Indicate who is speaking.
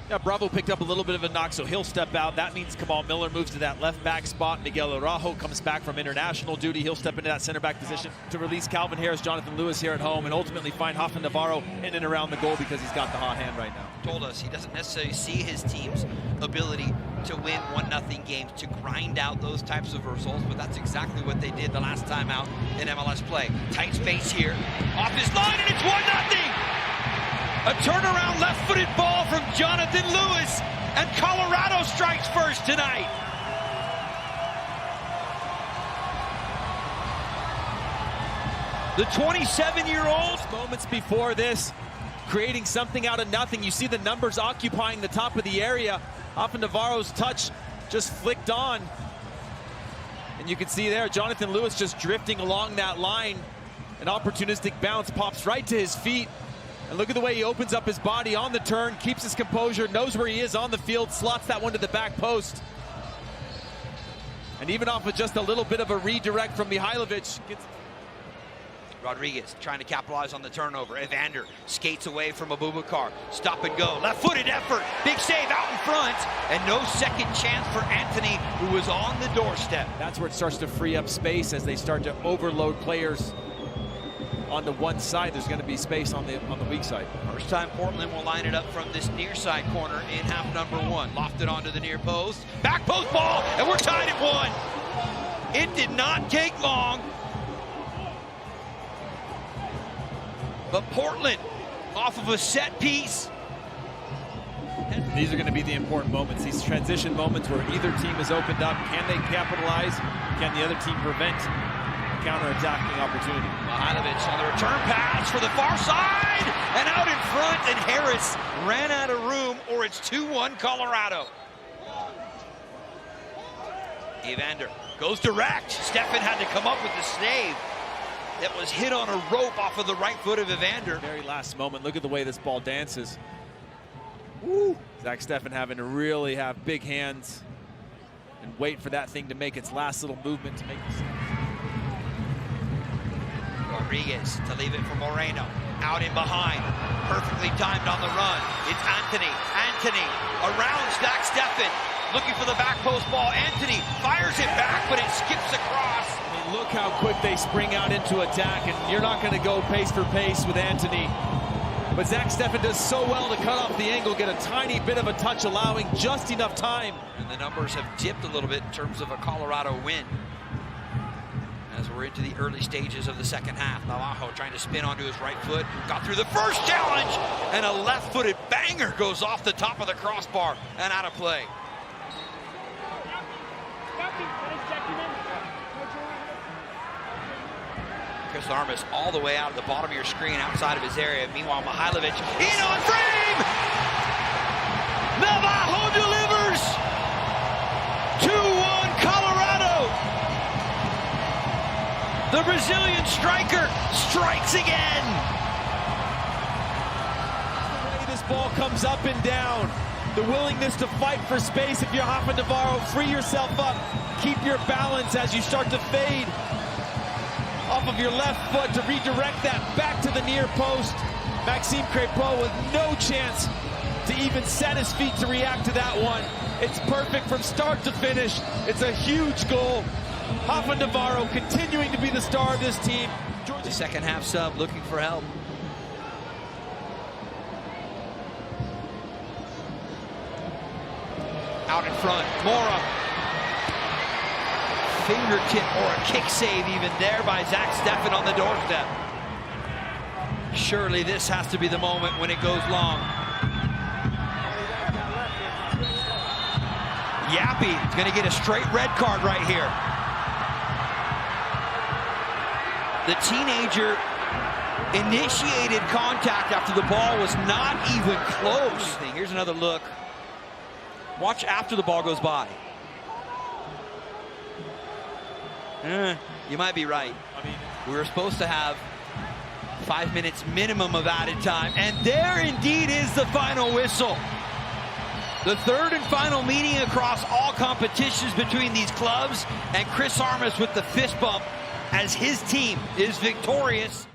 Speaker 1: Yeah, Bravo picked up a little bit of a knock, so he'll step out. That means Kamal Miller moves to that left back spot. Miguel Araujo comes back from international duty. He'll step into that center back position to release Calvin Harris, Jonathan Lewis here at home, and ultimately find Rafa Navarro in and around the goal because he's got the hot hand right now.
Speaker 2: Told us he doesn't necessarily see his team's ability to win 1-0 games, to grind out those types of results, but that's exactly what they did the last time out in MLS play. Tight space here, off his line, and it's 1-0! A turnaround left-footed ball from Jonathan Lewis, and Colorado strikes first tonight. The 27-year-old.
Speaker 1: Moments before this, creating something out of nothing. You see the numbers occupying the top of the area. Rafa Navarro's touch just flicked on. And you can see there, Jonathan Lewis just drifting along that line. An opportunistic bounce pops right to his feet. And look at the way he opens up his body on the turn, keeps his composure, knows where he is on the field, slots that one to the back post. And even off with just a little bit of a redirect from Mihailovic.
Speaker 2: Rodriguez trying to capitalize on the turnover. Evander skates away from Abubakar. Stop and go. Left-footed effort. Big save out in front. And no second chance for Anthony, who was on the doorstep.
Speaker 1: That's where it starts to free up space as they start to overload players. On the one side, there's going to be space on the weak side.
Speaker 2: First time Portland will line it up from this near side corner in half number one. Lofted onto the near post. Back post ball, and we're tied at 1. It did not take long. But Portland, off of a set piece.
Speaker 1: These are going to be the important moments, these transition moments where either team is opened up. Can they capitalize? Can the other team prevent a counter-attacking opportunity?
Speaker 2: Mihailovic on the return pass for the far side, and out in front, and Harris ran out of room, or it's 2-1 Colorado. Evander goes direct. Steffen had to come up with the save. That was hit on a rope off of the right foot of Evander.
Speaker 1: Very last moment, look at the way this ball dances. Woo. Zack Steffen having to really have big hands and wait for that thing to make its last little movement to make the save.
Speaker 2: Rodriguez to leave it for Moreno. Out in behind. Perfectly timed on the run. It's Anthony. Anthony around Zack Steffen. Looking for the back post ball. Anthony fires it back, but it skips across.
Speaker 1: I mean, look how quick they spring out into attack, and you're not going to go pace for pace with Anthony. But Zack Steffen does so well to cut off the angle, get a tiny bit of a touch, allowing just enough time.
Speaker 2: And the numbers have dipped a little bit in terms of a Colorado win, as we're into the early stages of the second half. Navarro trying to spin onto his right foot. Got through the first challenge, and a left-footed banger goes off the top of the crossbar and out of play. Chris Armas all the way out of the bottom of your screen outside of his area. Meanwhile, Mihailovic in on frame! Navarro delivers! 2-1 Colorado! The Brazilian striker strikes again!
Speaker 1: The way this ball comes up and down, the willingness to fight for space. If you're Rafa Navarro, free yourself up, keep your balance as you start to fade off of your left foot to redirect that back to the near post. Maxime Crépeau with no chance to even set his feet to react to that one. It's perfect from start to finish. It's a huge goal. Rafa Navarro continuing to be the star of this team.
Speaker 2: The second half sub looking for help. Out in front, Mora. Fingertip or a kick save even there by Zack Steffen on the doorstep. Surely this has to be the moment when it goes long. Yappy is going to get a straight red card right here. The teenager initiated contact after the ball was not even close. Here's another look. Watch after the ball goes by. You might be right. I mean, we were supposed to have 5 minutes minimum of added time, and there indeed is the final whistle. The third and final meeting across all competitions between these clubs, and Chris Armas with the fist bump as his team is victorious.